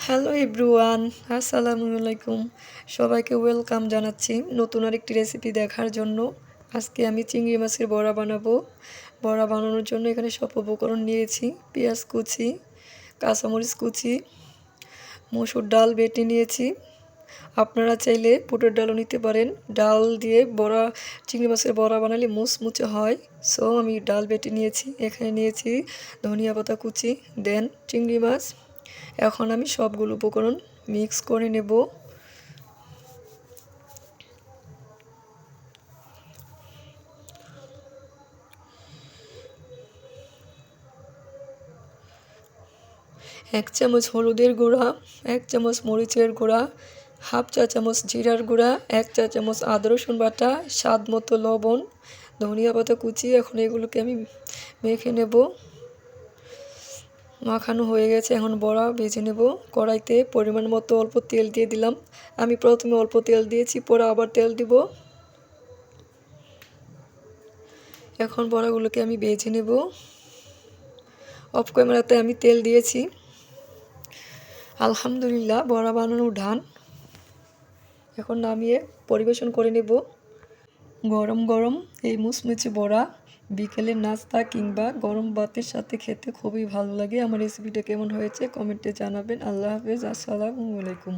Hello everyone, আসসালামু আলাইকুম। সবাইকে ওয়েলকাম জানাচ্ছি নতুন আরেকটি রেসিপি দেখার জন্য। আজকে আমি চিংড়ি মাছের বড়া বানাবো। বড়া বানানোর জন্য এখানে সব উপকরণ নিয়েছি: পেঁয়াজ কুচি, কাঁচামরিচ কুচি, মসুর ডাল বেটে নিয়েছি। আপনারা চাইলে বুটের ডালও নিতে পারেন। ডাল দিয়ে বড়া, চিংড়ি মাছের বড়া বানালে মুচমুচে হয়। সো আমি ডাল বেটে নিয়েছি। এখানে নিয়েছি ধনিয়া পাতা কুচি, দেন চিংড়ি মাছ। এখন আমি সবগুলো উপকরণ মিক্স করে নেব। এক চামচ হলুদের গুঁড়া, এক চামচ মরিচের গুঁড়া, হাফ চা চামচ জিরার গুঁড়া, এক চা চামচ আদা রসুন বাটা, স্বাদ মতো লবণ, ধনিয়া পাতা কুচি। এখন এগুলোকে আমি মেখে নেব। মাখানো হয়ে গেছে, এখন বড়া ভেজে নেব। কড়াইতে পরিমাণ মতো অল্প তেল দিয়ে দিলাম। আমি প্রথমে অল্প তেল দিয়েছি, পরে আবার তেল দিব। এখন বড়াগুলোকে আমি ভেজে নেব। অফ ক্যামেরাতে আমি তেল দিয়েছি। আলহামদুলিল্লাহ, বড়া বানানো ডান। এখন নামিয়ে পরিবেশন করে নেব। গরম গরম এই মুচমুচে বড়া বিকেলের নাস্তা কিংবা গরম ভাতের সাথে খেতে খুবই ভালো লাগে। আমার রেসিপিটা কেমন হয়েছে কমেন্টে জানাবেন। আল্লাহ হাফেজ, আসসালামু আলাইকুম।